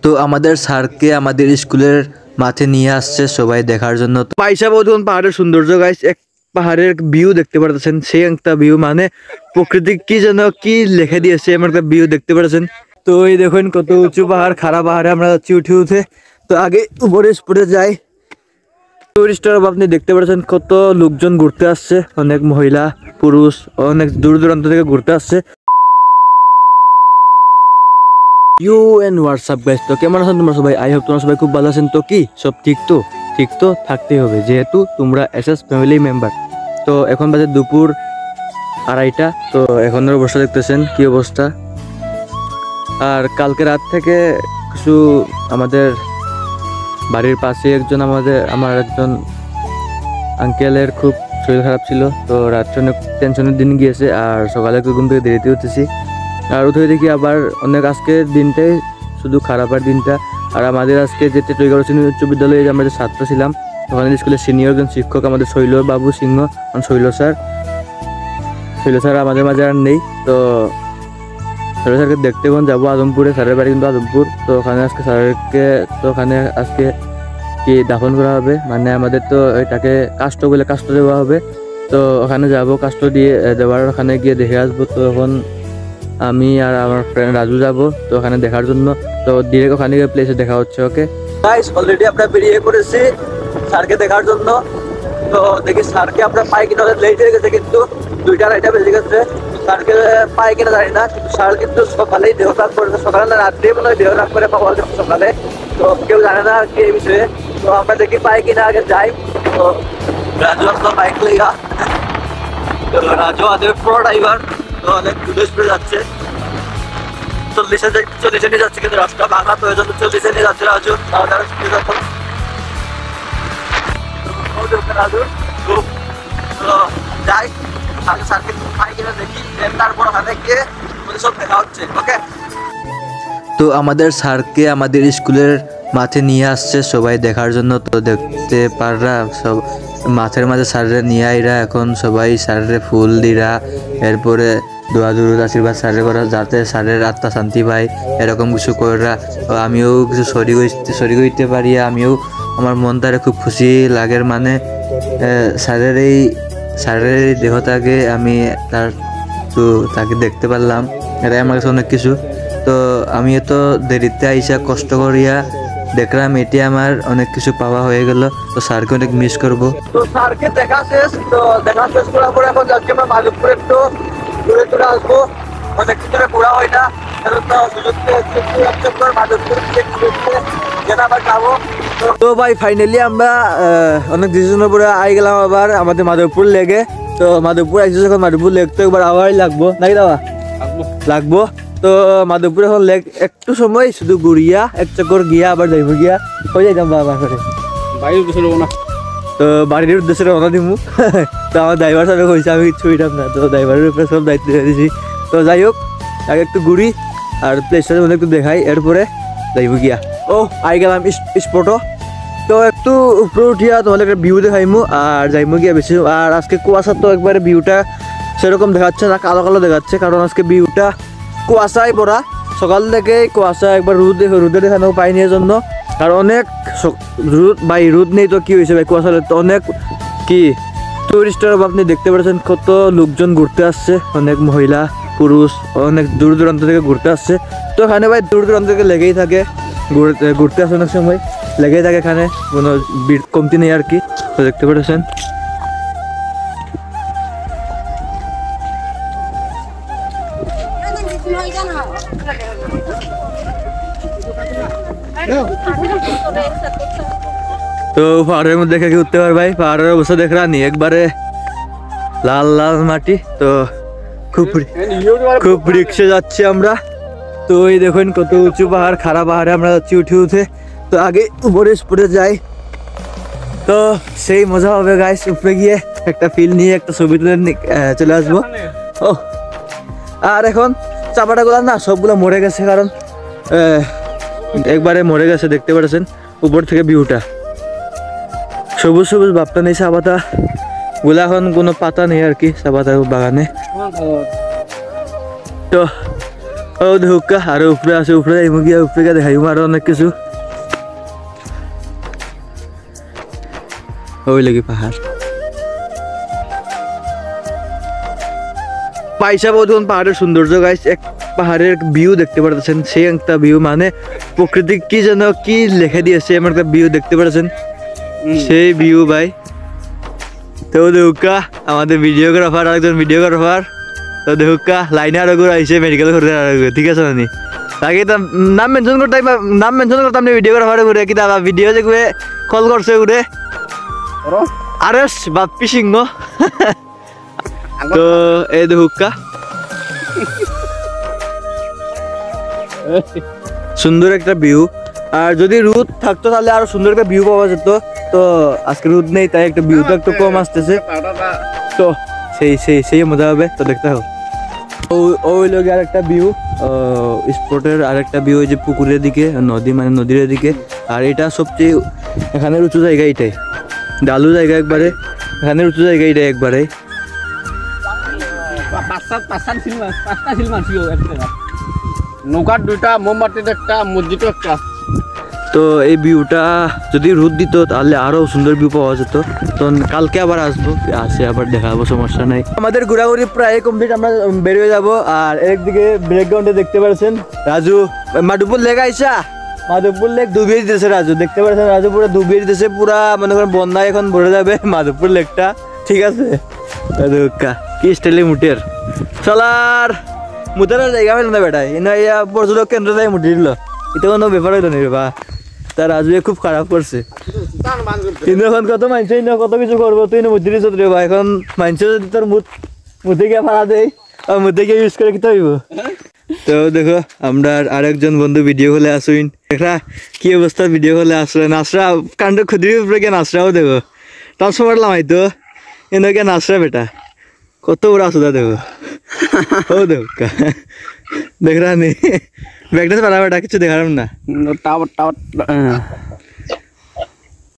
তো আমাদের স্যারকে আমাদের স্কুলের মাঠে নিয়ে আসছে সবাই দেখার জন্য। পয়সা বলুন পাহাড়ের সৌন্দর্য গাইস, এক পাহাড়ের ভিউ দেখতে পারতেছেন, সেই একটা ভিউ মানে প্রকৃতি কি যেন কি লিখে দিয়েছে এমন একটা ভিউ দেখতে পারতেছেন। তো এই দেখুন কত উঁচু পাহাড়, খাড়া পাহাড়ে আমরা যাচ্ছি উঠে উঠে। তো আগে উপরে যাই। টুরিস্টার আপনি দেখতে পাচ্ছেন কত লোকজন ঘুরতে আসছে, অনেক মহিলা পুরুষ অনেক দূর দূরান্ত থেকে ঘুরতে আসছে। হোয়াটসঅ্যাপ গাইস, তো কেমন আছেন তোমরা সবাই? আই হোপ তোমরা সবাই খুব ভালো আছেন। তো কি সব ঠিক তো থাকতেই হবে যেহেতু তোমরা এসএস ফ্যামিলি মেম্বার। তো এখন বাজে দুপুর 2:30। তো এখনের অবস্থা দেখতেছেন কি অবস্থা। আর কালকে রাত থেকে কিছু আমাদের বাড়ির পাশে আমার একজন আঙ্কেলের খুব শরীর খারাপ ছিল। তো রাত্রে অনেক টেনশনের দিন গিয়েছে, আর সকালে একটু ঘুম থেকে দেরিতে উঠেছি। আর উঠে দেখি আবার অনেক আজকের দিনটাই শুধু খারাপের দিনটা। আর আমাদের আজকে যে টেটুইগাঁও সিনিয়র উচ্চ বিদ্যালয়ে আমরা যে ছাত্র ছিলাম, ওখানে স্কুলের সিনিয়র একজন শিক্ষক আমাদের শৈলবাবু সিংহ, শৈল স্যার আমাদের মাঝে আর নেই। তো শৈল স্যারকে দেখতে কোন যাবো আদমপুরে, স্যারের বাড়ি কিন্তু আদমপুর। তো ওখানে আজকে স্যারকে ওখানে আজকে কি দাফন করা হবে, মানে আমাদের তো এটাকে কাষ্ট দেওয়া হবে। তো ওখানে যাব, কাষ্ট দিয়ে দেওয়ার ওখানে গিয়ে দেখে আসবো। তো এখন আমি আর আমার ফ্রেন্ড রাজু যাব তো ওখানে দেখার জন্য। তো ডিরেক্ট ওখানে গিয়ে প্লেসে দেখা হচ্ছে। ওকে গাইস, অলরেডি আমরা বেরিয়ে পড়েছি স্যারকে দেখার জন্য। তো দেখি স্যারকে আমরা পাই কিনা, লেট হয়ে গেছে কিন্তু 2:30 বেজে গেছে। স্যারকে পাই কিনা জানি না, কিন্তু স্যার কিন্তু সকালেই দেহত্যাগ করেছে, সকালে না রাত্রে মনে হয় দেহত্যাগ করে পাওয়া যায় সকালে। তো কেউ জানে না আর কি এই বিষয়ে। তো আমরা দেখি পাই কিনা, আগে যাই। তো রাজু আপনার বাইক লেগা, তো রাজু আমাদের প্রো ড্রাইভার, তো অনেক স্পিডে যাচ্ছে, 40-এ নিয়ে যাচ্ছে, কিন্তু রাস্তা ভাঙা তো ওই জন্য 40-এ নিয়ে যাচ্ছে রাজু। রাজু তো যাই আগে স্যারকে পাই কিনা দেখি, তারপর ওখানে গিয়ে সব দেখা হচ্ছে। ওকে, তো আমাদের স্যারকে আমাদের স্কুলের মাঠে নিয়ে আসছে সবাই দেখার জন্য। তো দেখতে পাররা সব মাঠের মাঝে স্যারের নিয়ে আইরা এখন সবাই স্যারের ফুল দিরা, এরপরে দোয়া দুরুদ আশীর্বাদ স্যারের করা যাতে স্যারের আত্মা শান্তি পায়, এরকম কিছু করা। আমিও কিছু সরি করতে পারি, আমিও আমার মনটারে খুব খুশি লাগে। মানে স্যারের এই দেহটাকে আমি তাকে দেখতে পারলাম, এটাই আমার কাছে অনেক কিছু। তো আমি এত দেরিতে আইসা কষ্ট করিয়া দেখলাম, এটি আমার অনেক কিছু পাওয়া হয়ে গেল। তো স্যারকে অনেক মিস করবো। তো স্যারকে দেখা শেষ করার পরে এখন যাচ্ছি আমরা মাধবপুরে, একটু ঘুরে আসবো। অনেক কিছু ঘোরা হয় না, তো ভাই ফাইনালি আমরা অনেক দিনের পরে আই গেলাম আবার আমাদের মাধবপুর লেগে। তো মাধবপুর আইসি যখন মাধবপুর লেগ তো একবার আবার নাকি দাওয়া লাগবো। তো মাধবপুর এখন লেগ একটু সময় শুধু ঘুরিয়া এক চক্কর গিয়া আবার যাইব গিয়া হয়ে যাইতাম বাবা করে বাড়ির উদ্দেশ্যে না। তো বাড়ির উদ্দেশ্যে রওনা দিমু। তো আমার ড্রাইভার সাথে কইছে আমি কিচ্ছু হইতাম না, তো ড্রাইভারের উপরে সব দায়িত্ব দিয়ে দিয়েছি। তো যাই হোক, আগে একটু ঘুরি আর প্লেসটা মধ্যে একটু দেখাই, এরপরে যাইব গিয়া। ও আই গেলাম স্পটও। তো একটু উপরে উঠিয়া তোমাদের একটা ভিউ দেখাইমু আর যাইমু গিয়া বেশি। আর আজকে কুয়াশার তো একবারে ভিউটা সেরকম দেখাচ্ছে না, কালো কালো দেখাচ্ছে, কারণ আজকে ভিউটা কুয়াশায় ভরা। সকাল থেকে কুয়াশা, একবার রোদে দেখানো পাইনি জন্য। আর অনেক রোদ নেই তো কি হয়েছে ভাই, কুয়াশা তো অনেক কি টুরিস্টার আপনি দেখতে পাচ্ছেন কত লোকজন ঘুরতে আসছে, অনেক মহিলা পুরুষ অনেক দূর দূরান্ত থেকে ঘুরতে আসছে। তো এখানে ভাই দূর দূরান্ত থেকে লেগেই থাকে, ঘুরতে আসে অনেক সময় লেগেই থাকে, এখানে কোনো ভিড় কমতি নেই আর কি। তো দেখতে পাচ্ছেন তো পাহাড়ের মধ্যে দেখে কি উঠতে পারে ভাই, পাহাড়ের অবস্থা দেখ রানি একবারে লাল লাল মাটি। তো খুব রিক্সে যাচ্ছি আমরা। তো এই দেখুন কত উঁচু পাহাড়, খাড়া পাহাড়ে আমরা যাচ্ছি উঠে উঠে। তো আগে উপরে যাই, তো সেই মজা হবে গাইস। উপরে গিয়ে একটা ফিল নিয়ে একটা ছবি তুলে চলে আসবো। ও আর এখন চাপাটা গুলা না সবগুলো মরে গেছে, কারণ একবারে মরে গেছে। দেখতে পাচ্ছেন উপর থেকে ভিউটা সবুজ সবুজ ভাবটা নেই, চা পাতা গুলা এখন কোনো পাতা নেই আর কি চা পাতা বাগানে। তো ও দেখুকা আরো উপরে আছে, উপরে যাইব গিয়া, উপরে গিয়ে দেখাইব আরো অনেক কিছু। ওই লাগি পাহাড় পাইসা বধুন পাহাড়ের সৌন্দর্য গাইস, এক পাহাড়ের ভিউ দেখতে পারতেছেন, সেই একটা ভিউ মানে প্রকৃতি কি যেন কি লেখা দিয়েছে, এমন একটা ভিউ দেখতে পাচ্ছেন, সেই ভিউ ভাই। তো দেখুকা আমাদের ভিডিওগ্রাফার, আরেকজন ভিডিওগ্রাফার, তো দেখুকা লাইনে আরো ঘুরে আইসে মেডিকেল করে আরো, ঠিক আছে মানে তাকে নাম মেনশন করতাম, নাম মেনশন করতাম না ভিডিওগ্রাফার ঘুরে কি দাদা ভিডিও যে ঘুরে কল করছে ঘুরে আরেস বাপ্পি সিংহ। তো এই দেখুকা সুন্দর একটা ভিউ, আর যদি রোদ থাকতো তাহলে আরো সুন্দর একটা ভিউ পাওয়া যেত। তো আজকে রোদ নেই তাই একটা ভিউটা একটু কম আসতেছে, তো সেই মজা হবে। তো দেখতে হবে ওই লোক আর একটা ভিউ স্পটের, আর একটা ভিউ ওই যে পুকুরের দিকে, নদী মানে নদীর দিকে। আর এটা সবচেয়ে এখানের উঁচু জায়গা, এটাই ডালু জায়গা একবারে, এখানের উঁচু জায়গা এটাই একবারে। নৌকার দুইটা, মোমবাতির একটা, মসজিদও একটা। তো এই ভিউটা যদি রোদ দিত তাহলে আরো সুন্দর ভিউ পাওয়া যেত। তো কালকে আবার আসবো, আসে আবার দেখাবো, সমস্যা নাই। আমাদের ঘোরাঘুরি প্রায় কমপ্লিট, আমরা বের হয়ে যাবো। আর একদিকে ব্রেকগ্রাউন্ডে দেখতে পাচ্ছেন রাজু মাধবপুর লেক আইসা, মাধবপুর লেক ডুবিয়ে দিতেছে রাজু, দেখতে পাচ্ছেন রাজু পুরো ডুবিয়ে দিতেছে, পুরা মনে করেন বন্যায় এখন ভরে যাবে মাধবপুর লেকটা, ঠিক আছে। কি স্টাইলে মুটের চলার মুতের জায়গা পেল না বেটায়, ইয়া পর্যটক কেন্দ্র যায় মুটি দিল, এটা কোনো ব্যাপার হইতো না বা। তার রাজু খুব খারাপ করছে, কিন্তু এখন কত মানছে কত কিছু করবো, তুই মুদি দিস রে বা। এখন মানছে যদি তোর মুতে গিয়ে ফাড়া দেয়, আর মুতে গিয়ে ইউজ করে কিতে হইব। তো দেখো আমরা আরেকজন বন্ধু ভিডিও হলে আসুন, দেখা কি অবস্থা ভিডিও হলে আসলে নাচরা কাণ্ড খুদির উপরে গিয়ে নাচরাও দেখো, ট্রান্সফার লামাইতো এনেকে নাচরা বেটা কত বড় আসুদা দেখো। ও দেখো দেখ রা নেই ব্যাগটা পারা বেটা কিছু দেখালাম না।